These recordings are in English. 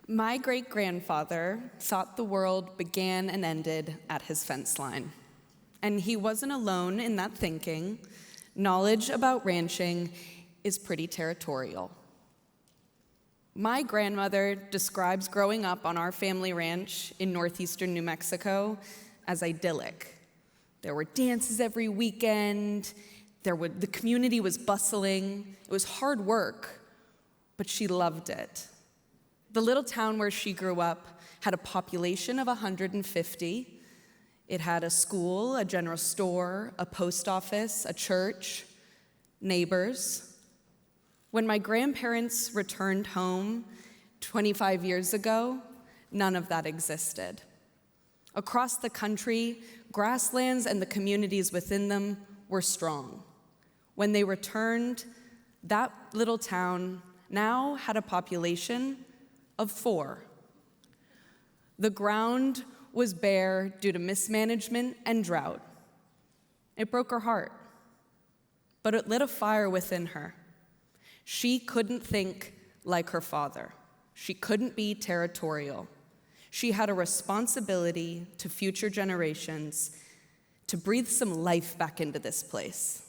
My great-grandfather thought the world began and ended at his fence line. And he wasn't alone in that thinking. Knowledge about ranching is pretty territorial. My grandmother describes growing up on our family ranch in northeastern New Mexico as idyllic. There were dances every weekend. The community was bustling. It was hard work, but she loved it. The little town where she grew up had a population of 150. It had a school, a general store, a post office, a church, neighbors. When my grandparents returned home 25 years ago, none of that existed. Across the country, grasslands and the communities within them were strong. When they returned, that little town now had a population of 4. The ground was bare due to mismanagement and drought. It broke her heart, but it lit a fire within her. She couldn't think like her father. She couldn't be territorial. She had a responsibility to future generations to breathe some life back into this place.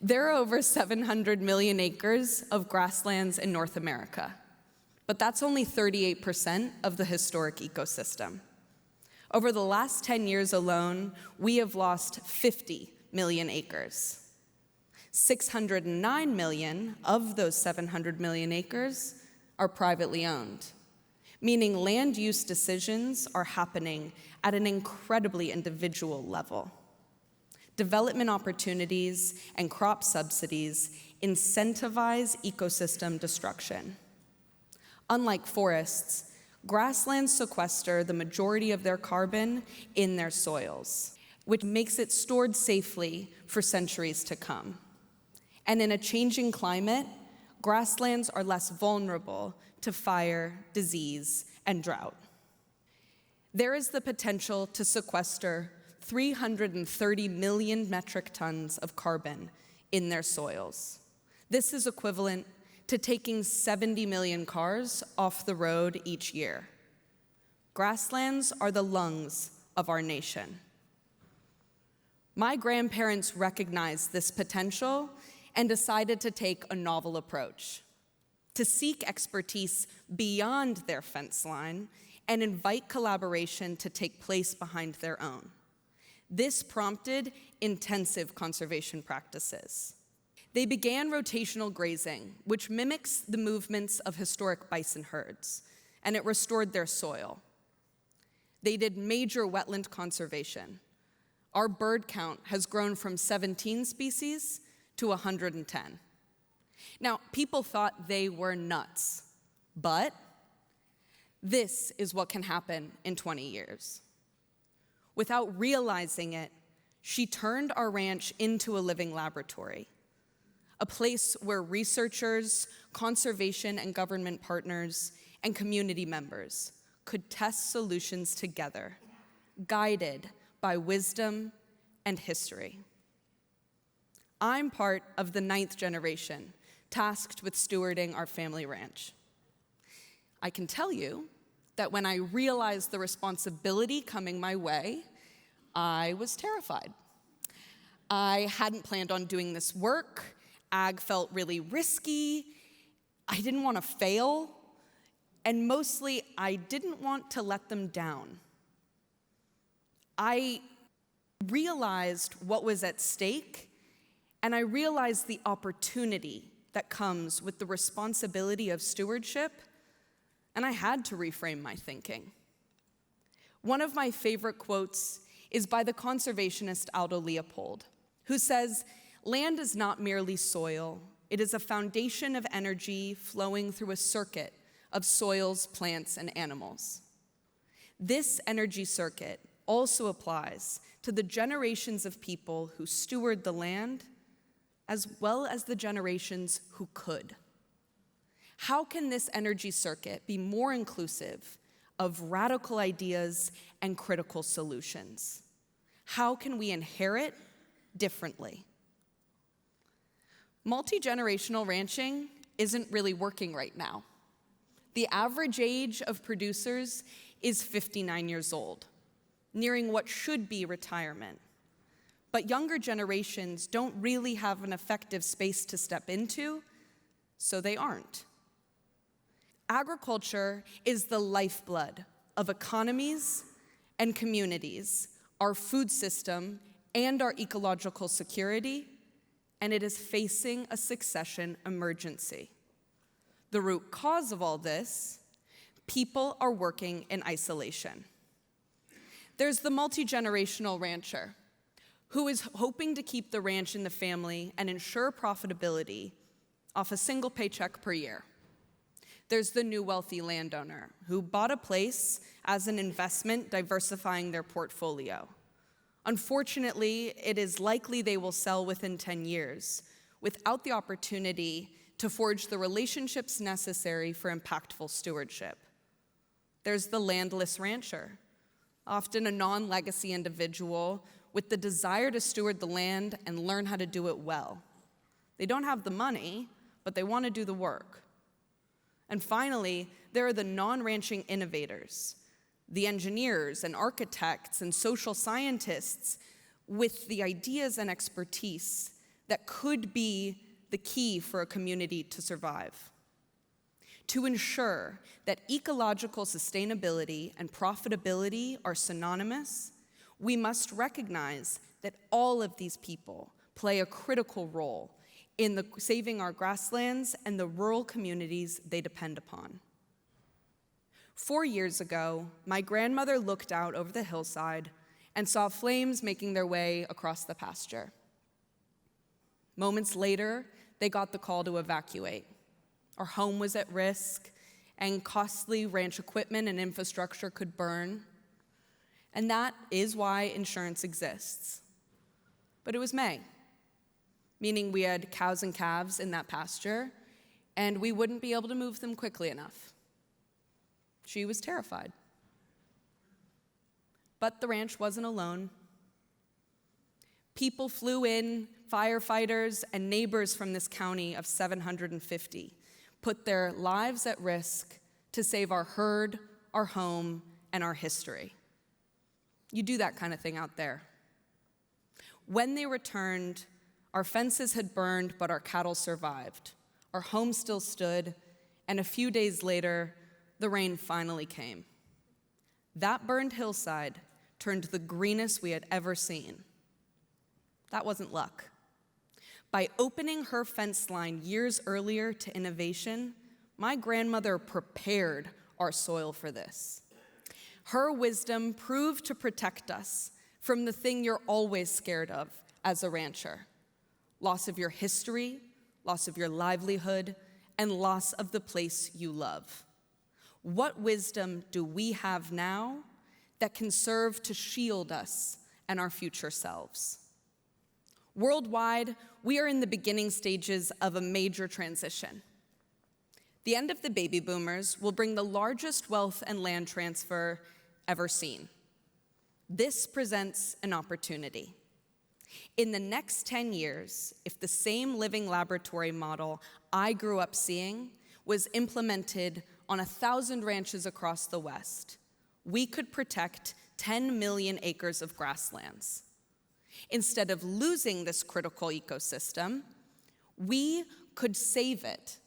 There are over 700 million acres of grasslands in North America, but that's only 38% of the historic ecosystem. Over the last 10 years alone, we have lost 50 million acres. 609 million of those 700 million acres are privately owned, meaning land use decisions are happening at an incredibly individual level. Development opportunities and crop subsidies incentivize ecosystem destruction. Unlike forests, grasslands sequester the majority of their carbon in their soils, which makes it stored safely for centuries to come. And in a changing climate, grasslands are less vulnerable to fire, disease, and drought. There is the potential to sequester 330 million metric tons of carbon in their soils. This is equivalent to taking 70 million cars off the road each year. Grasslands are the lungs of our nation. My grandparents recognized this potential and decided to take a novel approach, to seek expertise beyond their fence line and invite collaboration to take place behind their own. This prompted intensive conservation practices. They began rotational grazing, which mimics the movements of historic bison herds, and it restored their soil. They did major wetland conservation. Our bird count has grown from 17 species to 110. Now, people thought they were nuts, but this is what can happen in 20 years. Without realizing it, she turned our ranch into a living laboratory, a place where researchers, conservation and government partners, and community members could test solutions together, guided by wisdom and history. I'm part of the 9th generation tasked with stewarding our family ranch. I can tell you that when I realized the responsibility coming my way, I was terrified. I hadn't planned on doing this work. Ag felt really risky. I didn't want to fail. And mostly, I didn't want to let them down. I realized what was at stake, and I realized the opportunity that comes with the responsibility of stewardship, and I had to reframe my thinking. One of my favorite quotes is by the conservationist Aldo Leopold, who says, "Land is not merely soil. It is a foundation of energy flowing through a circuit of soils, plants, and animals." This energy circuit also applies to the generations of people who steward the land, as well as the generations who could. How can this energy circuit be more inclusive of radical ideas and critical solutions? How can we inherit differently? Multi-generational ranching isn't really working right now. The average age of producers is 59 years old, nearing what should be retirement. But younger generations don't really have an effective space to step into, so they aren't. Agriculture is the lifeblood of economies and communities, our food system, and our ecological security, and it is facing a succession emergency. The root cause of all this: people are working in isolation. There's the multi-generational rancher who is hoping to keep the ranch in the family and ensure profitability off a single paycheck per year. There's the new wealthy landowner who bought a place as an investment, diversifying their portfolio. Unfortunately, it is likely they will sell within 10 years without the opportunity to forge the relationships necessary for impactful stewardship. There's the landless rancher, often a non-legacy individual with the desire to steward the land and learn how to do it well. They don't have the money, but they want to do the work. And finally, there are the non-ranching innovators, the engineers and architects and social scientists with the ideas and expertise that could be the key for a community to survive. To ensure that ecological sustainability and profitability are synonymous, we must recognize that all of these people play a critical role in saving our grasslands and the rural communities they depend upon. 4 years ago, my grandmother looked out over the hillside and saw flames making their way across the pasture. Moments later, they got the call to evacuate. Our home was at risk, and costly ranch equipment and infrastructure could burn. And that is why insurance exists. But it was May, meaning we had cows and calves in that pasture, and we wouldn't be able to move them quickly enough. She was terrified. But the ranch wasn't alone. People flew in, firefighters and neighbors from this county of 750 put their lives at risk to save our herd, our home, and our history. You do that kind of thing out there. When they returned, our fences had burned, but our cattle survived. Our home still stood, and a few days later, the rain finally came. That burned hillside turned the greenest we had ever seen. That wasn't luck. By opening her fence line years earlier to innovation, my grandmother prepared our soil for this. Her wisdom proved to protect us from the thing you're always scared of as a rancher: loss of your history, loss of your livelihood, and loss of the place you love. What wisdom do we have now that can serve to shield us and our future selves? Worldwide, we are in the beginning stages of a major transition. The end of the baby boomers will bring the largest wealth and land transfer ever seen. This presents an opportunity. In the next 10 years, if the same living laboratory model I grew up seeing was implemented on 1,000 ranches across the West, we could protect 10 million acres of grasslands. Instead of losing this critical ecosystem, we could save it.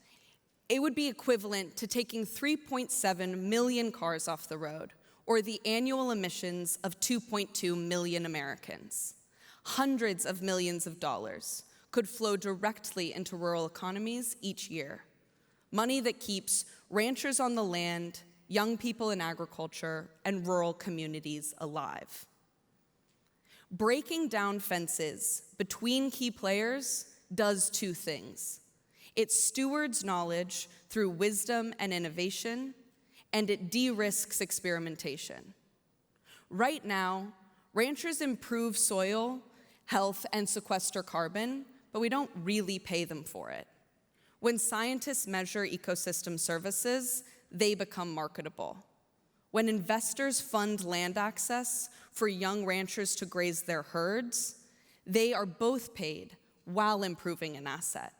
It would be equivalent to taking 3.7 million cars off the road, or the annual emissions of 2.2 million Americans. Hundreds of millions of dollars could flow directly into rural economies each year. Money that keeps ranchers on the land, young people in agriculture, and rural communities alive. Breaking down fences between key players does two things. It stewards knowledge through wisdom and innovation, and it de-risks experimentation. Right now, ranchers improve soil health and sequester carbon, but we don't really pay them for it. When scientists measure ecosystem services, they become marketable. When investors fund land access for young ranchers to graze their herds, they are both paid while improving an asset.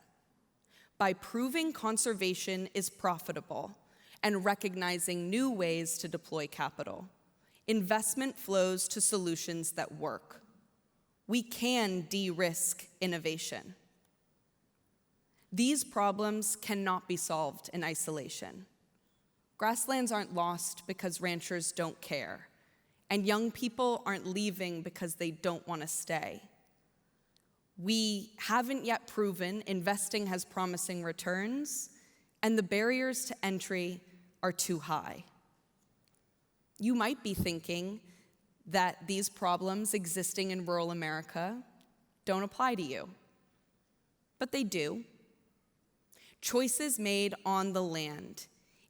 By proving conservation is profitable and recognizing new ways to deploy capital. Investment flows to solutions that work. We can de-risk innovation. These problems cannot be solved in isolation. Grasslands aren't lost because ranchers don't care, and young people aren't leaving because they don't want to stay. We haven't yet proven investing has promising returns, and the barriers to entry are too high. You might be thinking that these problems existing in rural America don't apply to you, but they do. Choices made on the land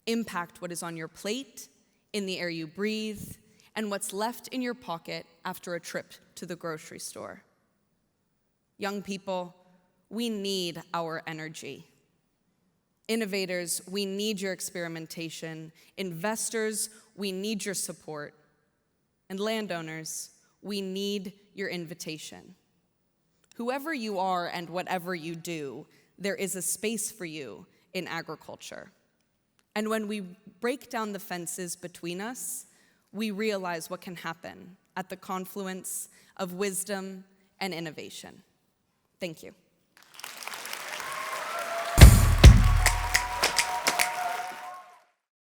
impact what is on your plate, in the air you breathe, and what's left in your pocket after a trip to the grocery store. Young people, we need our energy. Innovators, we need your experimentation. Investors, we need your support. And landowners, we need your invitation. Whoever you are and whatever you do, there is a space for you in agriculture. And when we break down the fences between us, we realize what can happen at the confluence of wisdom and innovation. Thank you.